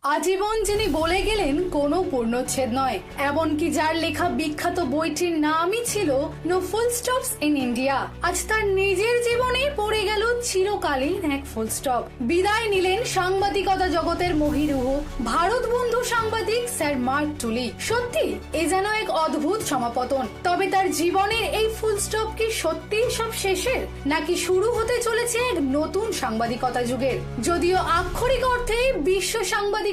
আজীবন যিনি বলে গেলেন কোনো পূর্ণচ্ছেদ নয়, এমনকি যার লেখা বিখ্যাত বইটির নামই ছিল no full stops in India, আজ তার নিজের জীবনে পড়ে গেল চিরকালীন এক ফুল স্টপ। বিদায় নিলেন সাংবাদিকতা জগতের মহিরুহ ভারত বন্ধু সাংবাদিক স্যার মার্ক টুলি। সত্যি এ যেন এক অদ্ভুত সমাপতন। তবে তার জীবনের এই ফুল স্টপ কি সত্যিই সব শেষের, নাকি শুরু হতে চলেছে এক নতুন সাংবাদিকতা যুগের? যদিও আক্ষরিক অর্থে বিশ্ব সাংবাদিকতার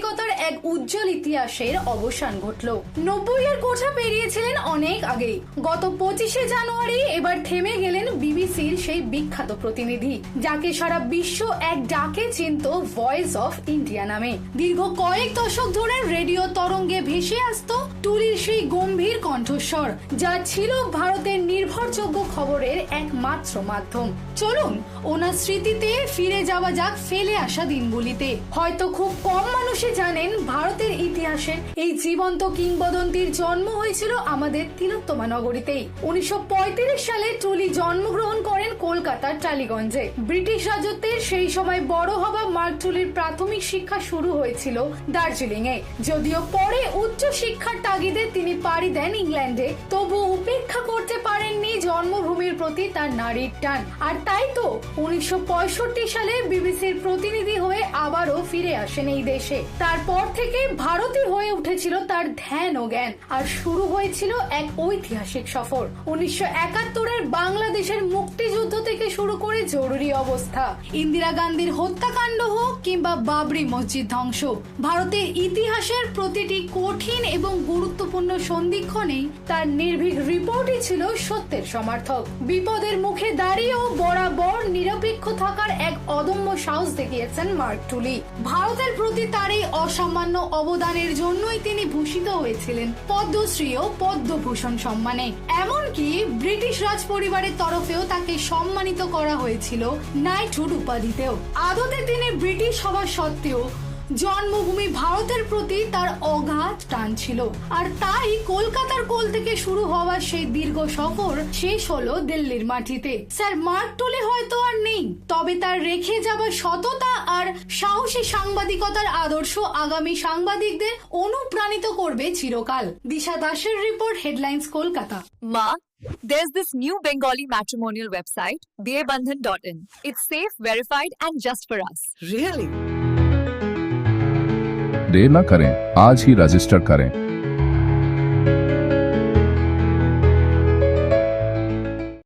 এক উজ্জ্বল ইতিহাসের অবসান ঘটল। 90-এর কোঠা পেরিয়েছিলেন অনেক আগেই। গত 25শে জানুয়ারি এবার থেমে গেলেন বিবিসির সেই বিখ্যাত প্রতিনিধি, যাকে সারা বিশ্ব এক ডাকে চিনত ভয়েস অফ ইন্ডিয়া নামে। দীর্ঘ কয়েক দশক ধরে রেডিও তরঙ্গে ভেসে আসতো টুলির সেই গম্ভীর কণ্ঠস্বর, যা ছিল ভারতের নির্ভরযোগ্য খবরের একমাত্র মাধ্যম। চলুন ওনার স্মৃতিতে ফিরে যাওয়া যাক ফেলে আসা দিনগুলিতে। হয়তো খুব কম মানুষই জানেন ভারতের ইতিহাসে এই জীবন্ত কিংবদন্তির জন্ম হয়েছিল আমাদের তিলোত্তমা নগরীতেই। 1935 সালে টুলি জন্মগ্রহণ করেন কলকাতার টালিগঞ্জে। ব্রিটিশ রাজত্বের সেই সময় বড় হওয়া মার্ক টুলির প্রাথমিক শিক্ষা শুরু হয়েছিল দার্জিলিং এ। যদিও পরে উচ্চ শিক্ষার তাগিদে তিনি পাড়ি দেন ইংল্যান্ডে, তবু উপেক্ষা করতে পারেননি জন্মভূমির প্রতি তার নারীর টান। আর তাই তো 1965 সালে বিবিসির প্রতিনিধি হয়ে আবারও ফিরে আসেন এই দেশে। তারপর থেকে ভারতই হয়ে উঠেছিল তার ধ্যান ও জ্ঞান, আর শুরু হয়েছিল এক ঐতিহাসিক সফর। 1971-এর বাংলাদেশের মুক্তিযুদ্ধ থেকে শুরু করে জরুরি অবস্থা, ইন্দিরা গান্ধীর হত্যাকাণ্ড হোক কিংবা বাবরি মসজিদ ধ্বংস, ভারতের ইতিহাসের প্রতিটি কঠিন এবং গুরুত্বপূর্ণ সন্ধিক্ষণেই তার নির্ভীক রিপোর্টই ছিল সত্যের সমর্থক। বিপদের মুখে দাঁড়িয়েও বরাবর নিরপেক্ষ থাকার এক অদম্য সাহস দেখিয়েছেন মার্ক টুলি। ভারতের প্রতি তার এই অসামান্য অবদানের জন্যই তিনি ভূষিত হয়েছিলেন পদ্মশ্রী ও পদ্মভূষণ সম্মানে। এমনকি ব্রিটিশ রাজ পরিবারের তরফেও তাকে সম্মানিত করা হয়েছিল নাইটহুড উপাধিতেও। আদতে তিনি ব্রিটিশ হওয়া সত্ত্বেও জন্মভূমি ভারতের প্রতি তার অগাধ টান ছিল, আর তাই কলকাতার কোল থেকে শুরু হওয়া সেই দীর্ঘ সফর শেষ হলো দিল্লির মাটিতে। স্যার মার্ক টুলি হয়তো আর নেই, তবে তার রেখে যাওয়া সততা আর সাহসী সাংবাদিকতার আদর্শ আগামী সাংবাদিকদের অনুপ্রাণিত করবে চিরকাল। দিশা দাসের report, headlines, Kolkata. Ma, there's this new Bengali matrimonial website, BearBandhan.in. It's safe, verified, and just for us. Really? देर न करें, आज ही रजिस्टर करें।